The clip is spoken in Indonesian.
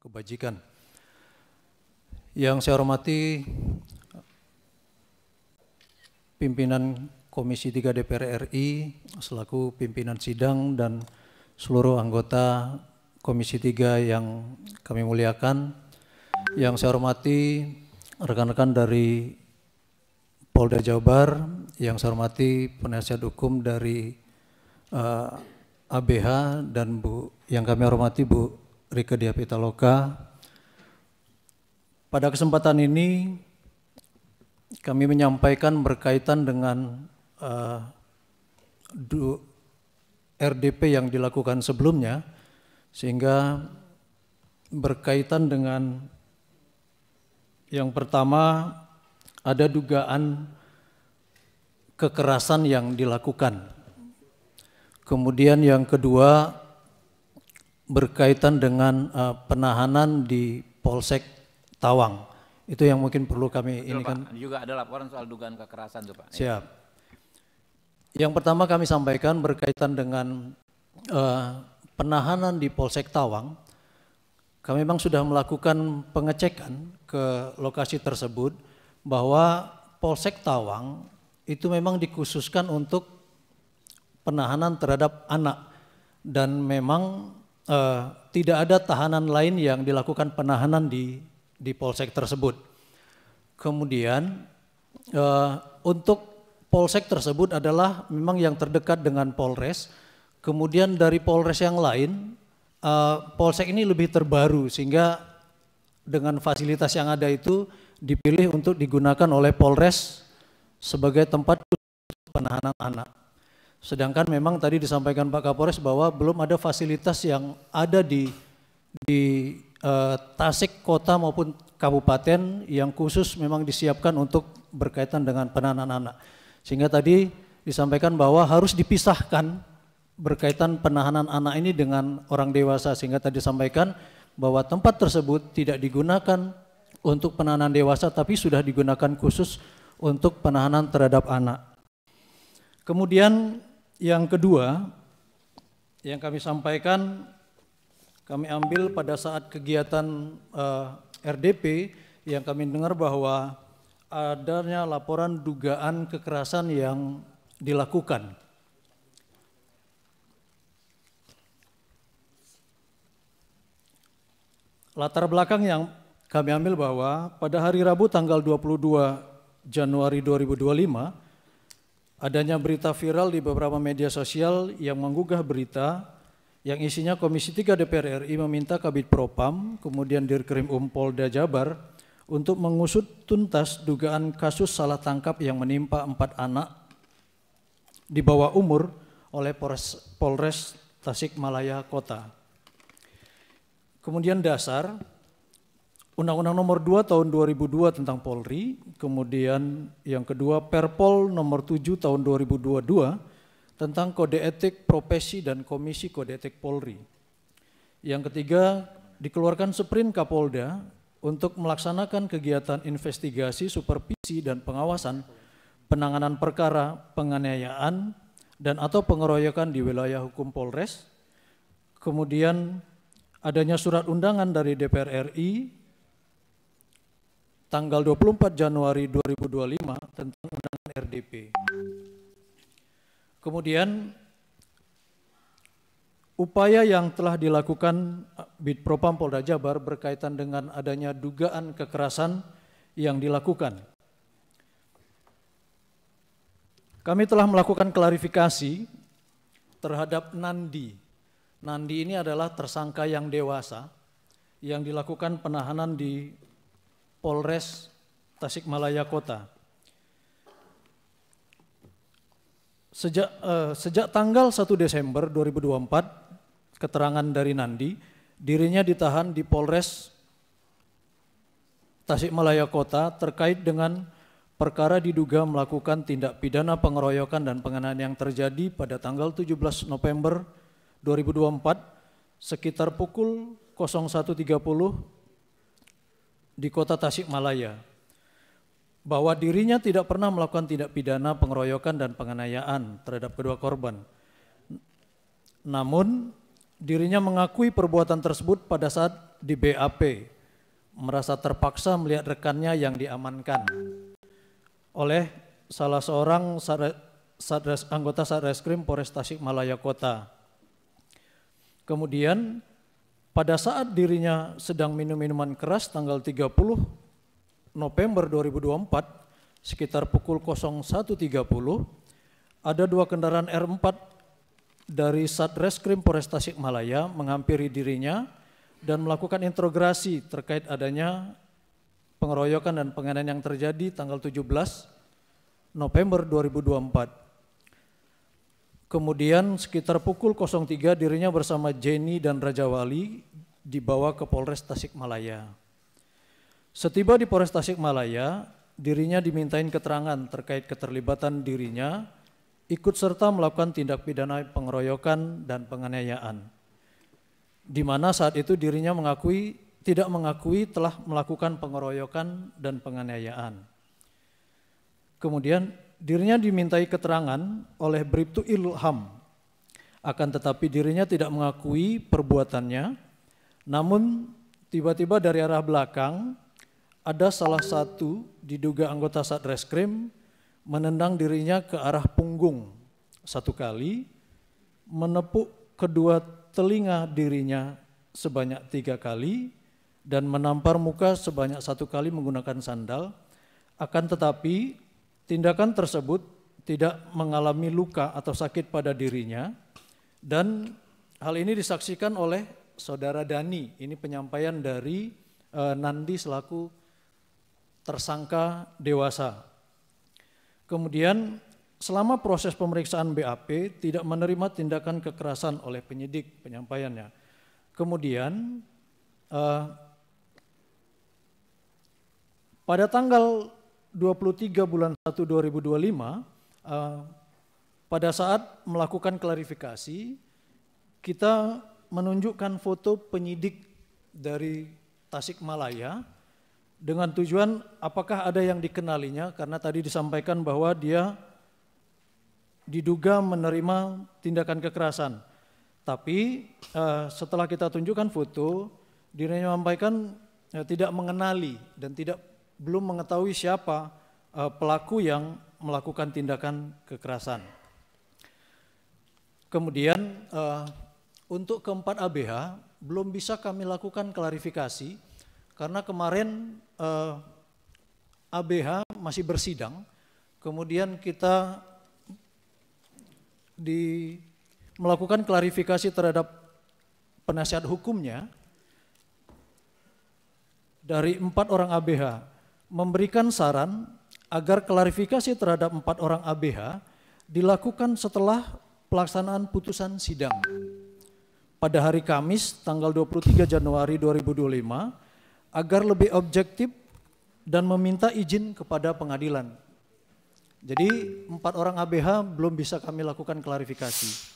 kebajikan. Yang saya hormati pimpinan Komisi 3 DPR RI selaku pimpinan sidang dan seluruh anggota Komisi 3 yang kami muliakan. Yang saya hormati rekan-rekan dari Polda Jawa Barat, yang saya hormati penasihat hukum dari ABH dan yang kami hormati Bu Rieke Diah Pitaloka. Pada kesempatan ini kami menyampaikan berkaitan dengan RDP yang dilakukan sebelumnya, sehingga berkaitan dengan yang pertama ada dugaan kekerasan yang dilakukan. Kemudian yang kedua berkaitan dengan penahanan di Polsek Tawang. Itu yang mungkin perlu kami ini kan. Juga ada laporan soal dugaan kekerasan tuh Pak. Siap. Yang pertama kami sampaikan berkaitan dengan penahanan di Polsek Tawang. Kami memang sudah melakukan pengecekan ke lokasi tersebut bahwa Polsek Tawang itu memang dikhususkan untuk penahanan terhadap anak dan memang tidak ada tahanan lain yang dilakukan penahanan di Polsek tersebut. Kemudian untuk Polsek tersebut adalah memang yang terdekat dengan Polres. Kemudian dari Polres yang lain, Polsek ini lebih terbaru sehingga dengan fasilitas yang ada itu dipilih untuk digunakan oleh Polres sebagai tempat penahanan anak. Sedangkan memang tadi disampaikan Pak Kapolres bahwa belum ada fasilitas yang ada di Tasik kota maupun kabupaten yang khusus memang disiapkan untuk berkaitan dengan penahanan anak. Sehingga tadi disampaikan bahwa harus dipisahkan berkaitan penahanan anak ini dengan orang dewasa, sehingga tadi disampaikan bahwa tempat tersebut tidak digunakan untuk penahanan dewasa tapi sudah digunakan khusus untuk penahanan terhadap anak. Kemudian yang kedua yang kami sampaikan, kami ambil pada saat kegiatan RDP yang kami dengar bahwa adanya laporan dugaan kekerasan yang dilakukan. Latar belakang yang kami ambil bahwa pada hari Rabu tanggal 22 Januari 2025 adanya berita viral di beberapa media sosial yang menggugah berita yang isinya Komisi 3 DPR RI meminta Kabid Propam, kemudian Dirkrim Polda Jabar untuk mengusut tuntas dugaan kasus salah tangkap yang menimpa 4 anak di bawah umur oleh Polres Tasikmalaya Kota. Kemudian dasar Undang-Undang Nomor 2 Tahun 2002 tentang Polri, kemudian yang kedua Perpol Nomor 7 Tahun 2022 tentang Kode Etik Profesi dan Komisi Kode Etik Polri. Yang ketiga, dikeluarkan Sprint Kapolda untuk melaksanakan kegiatan investigasi, supervisi, dan pengawasan penanganan perkara penganiayaan dan atau pengeroyokan di wilayah hukum Polres. Kemudian adanya surat undangan dari DPR RI tanggal 24 Januari 2025 tentang undangan RDP. Kemudian upaya yang telah dilakukan Bid Propam Polda Jabar berkaitan dengan adanya dugaan kekerasan yang dilakukan. Kami telah melakukan klarifikasi terhadap Nandi. Nandi ini adalah tersangka yang dewasa yang dilakukan penahanan di Polres Tasikmalaya Kota. Sejak tanggal 1 Desember 2024, keterangan dari Nandi, dirinya ditahan di Polres Tasikmalaya Kota terkait dengan perkara diduga melakukan tindak pidana pengeroyokan dan penganiayaan yang terjadi pada tanggal 17 November 2024 sekitar pukul 01.30 di kota Tasikmalaya. Bahwa dirinya tidak pernah melakukan tindak pidana pengeroyokan dan penganiayaan terhadap kedua korban. Namun dirinya mengakui perbuatan tersebut pada saat di BAP, merasa terpaksa melihat rekannya yang diamankan oleh salah seorang anggota Satreskrim Polres Tasikmalaya Kota. Kemudian pada saat dirinya sedang minum minuman keras tanggal 30 November 2024 sekitar pukul 01.30 ada dua kendaraan R4 dari Satreskrim Polres Tasikmalaya menghampiri dirinya dan melakukan interogasi terkait adanya pengeroyokan dan penganiayaan yang terjadi tanggal 17 November 2024. Kemudian sekitar pukul 03 dirinya bersama Jenny dan Raja Wali dibawa ke Polres Tasikmalaya. Setiba di Polres Tasikmalaya, dirinya dimintain keterangan terkait keterlibatan dirinya ikut serta melakukan tindak pidana pengeroyokan dan penganiayaan, di mana saat itu dirinya tidak mengakui telah melakukan pengeroyokan dan penganiayaan. Kemudian dirinya dimintai keterangan oleh Bribtu Ilham, akan tetapi dirinya tidak mengakui perbuatannya. Namun tiba-tiba dari arah belakang ada salah satu diduga anggota Satreskrim menendang dirinya ke arah punggung satu kali, menepuk kedua telinga dirinya sebanyak 3 kali, dan menampar muka sebanyak 1 kali menggunakan sandal. Akan tetapi tindakan tersebut tidak mengalami luka atau sakit pada dirinya, dan hal ini disaksikan oleh Saudara Dani. Ini penyampaian dari Nandi selaku tersangka dewasa. Kemudian selama proses pemeriksaan BAP tidak menerima tindakan kekerasan oleh penyidik, penyampaiannya. Kemudian pada tanggal 23 bulan 1 2025 pada saat melakukan klarifikasi, kita menunjukkan foto penyidik dari Tasikmalaya dengan tujuan apakah ada yang dikenalinya, karena tadi disampaikan bahwa dia diduga menerima tindakan kekerasan. Tapi setelah kita tunjukkan foto, dirinya menyampaikan tidak mengenali dan belum mengetahui siapa pelaku yang melakukan tindakan kekerasan. Kemudian untuk keempat ABH belum bisa kami lakukan klarifikasi karena kemarin ABH masih bersidang. Kemudian kita melakukan klarifikasi terhadap penasihat hukumnya dari 4 orang ABH, memberikan saran agar klarifikasi terhadap 4 orang ABH dilakukan setelah pelaksanaan putusan sidang pada hari Kamis tanggal 23 Januari 2025 agar lebih objektif dan meminta izin kepada pengadilan. Jadi 4 orang ABH belum bisa kami lakukan klarifikasi.